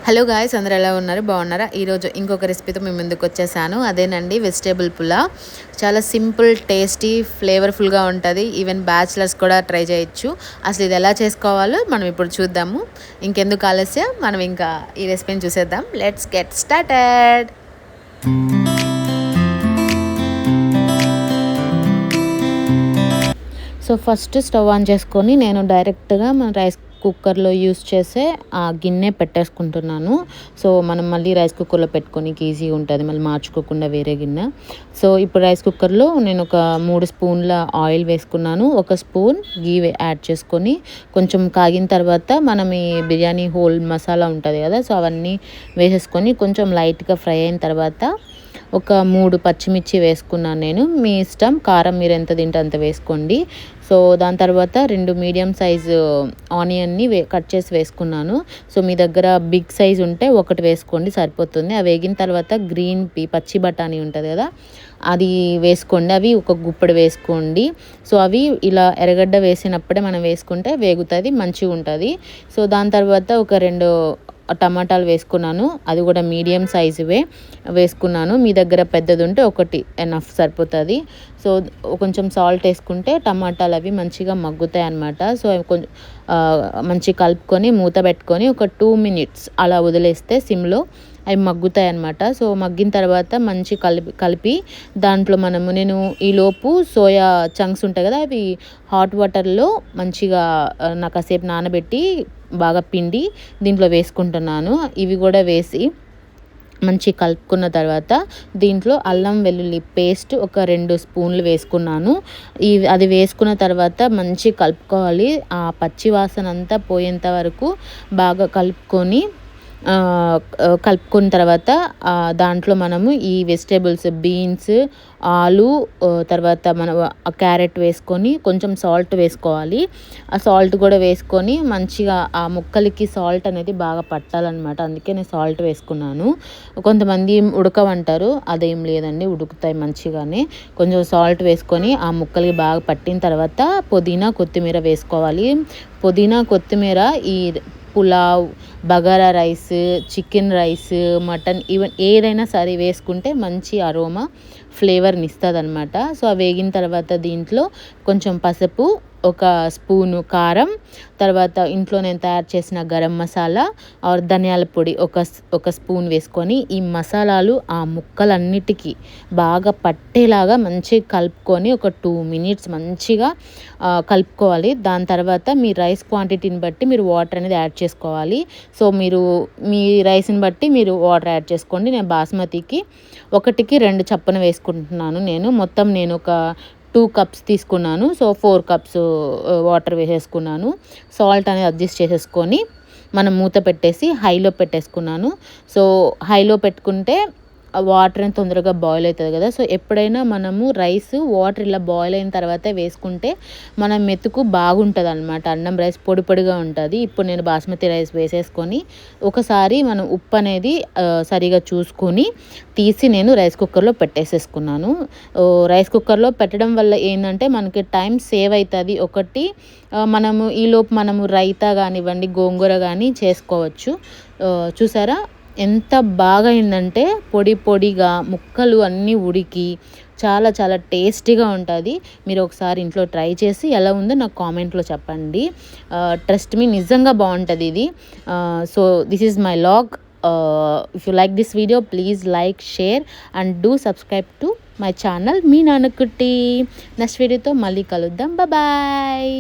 Hello guys, అందరూ ఎలా ఉన్నారు? బాగున్నారా? ఈరోజు ఇంకొక రెసిపీతో మీ ముందుకు వచ్చేసాను. అదేనండి వెజిటేబుల్ పులావ్. చాలా సింపుల్, టేస్టీ, ఫ్లేవర్ఫుల్గా ఉంటుంది. ఈవెన్ బ్యాచిలర్స్ కూడా ట్రై చేయొచ్చు. అసలు ఇది ఎలా చేసుకోవాలో మనం ఇప్పుడు చూద్దాము. ఇంకెందుకు ఆలస్యం, మనం ఇంకా ఈ రెసిపీని చూసేద్దాం. Let's get started. So first stove on చేసుకొని నేను డైరెక్ట్గా మన రైస్ కుక్కర్లో యూస్ చేసే ఆ గిన్నె పెట్టేసుకుంటున్నాను. సో మనం మళ్ళీ రైస్ కుక్కర్లో పెట్టుకొని ఈజీగా ఉంటుంది, మళ్ళీ మార్చుకోకుండా వేరే గిన్నె. సో ఇప్పుడు రైస్ కుక్కర్లో నేను ఒక 3 స్పూన్ల ఆయిల్ వేసుకున్నాను. 1 స్పూన్ గీ యాడ్ చేసుకొని కొంచెం కాగిన తర్వాత మనం ఈ బిర్యానీ హోల్ మసాలా ఉంటుంది కదా, సో అవన్నీ వేసేసుకొని కొంచెం లైట్గా ఫ్రై అయిన తర్వాత ఒక 3 పచ్చిమిర్చి వేసుకున్నాను నేను. మీ ఇష్టం, కారం మీరు ఎంత తింటే అంత వేసుకోండి. సో దాని తర్వాత 2 మీడియం సైజు ఆనియన్ని కట్ చేసి వేసుకున్నాను. సో మీ దగ్గర బిగ్ సైజ్ ఉంటే ఒకటి వేసుకోండి, సరిపోతుంది. అవి వేగిన తర్వాత గ్రీన్ పచ్చి బఠానీ ఉంటుంది కదా, అది వేసుకోండి. అవి ఒక గుప్పెడు వేసుకోండి. సో అవి ఇలా ఎర్రగడ్డ వేసినప్పుడే మనం వేసుకుంటే వేగుతుంది, మంచిగా ఉంటుంది. సో దాని తర్వాత ఒక 2 టమాటాలు వేసుకున్నాను. అది కూడా మీడియం సైజువే వేసుకున్నాను. మీ దగ్గర పెద్దది ఉంటే ఒకటి ఎనఫ్, సరిపోతుంది. సో కొంచెం సాల్ట్ వేసుకుంటే టమాటాలు అవి మంచిగా మగ్గుతాయి అన్నమాట. సో కొంచెం మంచిగా కలుపుకొని మూత పెట్టుకొని ఒక 2 మినిట్స్ అలా వదిలేస్తే సిమ్లో అవి మగ్గుతాయి అన్నమాట. సో మగ్గిన తర్వాత మంచి కలిపి దాంట్లో నేను ఈలోపు సోయా చంక్స్ ఉంటాయి కదా, అవి హాట్ వాటర్లో మంచిగా నాకు కాసేపు నానబెట్టి బాగా పిండి దీంట్లో వేసుకుంటున్నాను. ఇవి కూడా వేసి మంచి కలుపుకున్న తర్వాత దీంట్లో అల్లం వెల్లుల్లి పేస్ట్ ఒక 2 స్పూన్లు వేసుకున్నాను. అది వేసుకున్న తర్వాత మంచి కలుపుకోవాలి. ఆ పచ్చి వాసన అంతా పోయేంత వరకు బాగా కలుపుకున్న తర్వాత దాంట్లో మనము ఈ వెజిటేబుల్స్ బీన్స్, ఆలు, తర్వాత మనం క్యారెట్ వేసుకొని కొంచెం సాల్ట్ వేసుకోవాలి. ఆ సాల్ట్ కూడా వేసుకొని మంచిగా ఆ ముక్కలకి సాల్ట్ అనేది బాగా పట్టాలన్నమాట. అందుకే నేను సాల్ట్ వేసుకున్నాను. కొంతమంది ఉడకవంటారు, అదేం లేదండి, ఉడుకుతాయి మంచిగానే. కొంచెం సాల్ట్ వేసుకొని ఆ ముక్కలకి బాగా పట్టిన తర్వాత పుదీనా, కొత్తిమీర వేసుకోవాలి. పుదీనా, కొత్తిమీర ఈ pulao, bagara rice, chicken rice, mutton, even ఏదైనా సరే వేసుకుంటే మంచి అరోమా, ఫ్లేవర్ని ఇస్తుంది అనమాట. సో అవి వేగిన తర్వాత దీంట్లో కొంచెం పసుపు, ఒక స్పూను కారం, తర్వాత ఇంట్లో నేను తయారు చేసిన గరం మసాలా ఆర్ ధనియాల పొడి ఒక స్పూన్ వేసుకొని ఈ మసాలాలు ఆ ముక్కలన్నిటికీ బాగా పట్టేలాగా మంచిగా కలుపుకొని ఒక 2 మినిట్స్ మంచిగా కలుపుకోవాలి. దాని తర్వాత మీ రైస్ క్వాంటిటీని బట్టి మీరు వాటర్ అనేది యాడ్ చేసుకోవాలి. సో మీరు మీ రైస్ని బట్టి మీరు వాటర్ యాడ్ చేసుకోండి. నేను బాస్మతికి 1కి 2 చప్పున వేసుకుంటున్నాను. మొత్తం నేను ఒక 2 కప్స్ తీసుకున్నాను. సో 4 కప్స్ వాటర్ వేసేసుకున్నాను. సాల్ట్ అనేది అడ్జస్ట్ చేసేసుకొని మనం మూత పెట్టేసి హైలో పెట్టేసుకున్నాను. సో హైలో పెట్టుకుంటే వాటర్ అని తొందరగా బాయిల్ అవుతుంది కదా. సో ఎప్పుడైనా మనము రైస్ వాటర్ ఇలా బాయిల్ అయిన తర్వాత వేసుకుంటే మన మెతుకు బాగుంటుంది అనమాట. అన్నం రైస్ పొడి పొడిగా ఉంటుంది. ఇప్పుడు నేను బాస్మతి రైస్ వేసేసుకొని ఒకసారి మనం ఉప్పు అనేది సరిగా చూసుకొని తీసి నేను రైస్ కుక్కర్లో పెట్టేసేసుకున్నాను. రైస్ కుక్కర్లో పెట్టడం వల్ల ఏంటంటే మనకి టైం సేవ్ అవుతుంది. ఒకటి ఈలోపు మనము రైతా కానివ్వండి, గోంగూర కానీ చేసుకోవచ్చు. చూసారా ఎంత బాగా అయిందంటే, పొడి పొడిగా ముక్కలు అన్నీ ఉడికి చాలా చాలా టేస్టీగా ఉంటుంది. మీరు ఒకసారి ఇంట్లో ట్రై చేసి ఎలా ఉందో నాకు కామెంట్లో చెప్పండి. ట్రస్ట్ మీ, నిజంగా బాగుంటుంది ఇది. So this is my vlog. If you like this video please like, share and do subscribe to my channel మీ నాన్నకుట్టి. నెక్స్ట్ వీడియోతో మళ్ళీ కలుద్దాం. బాయ్.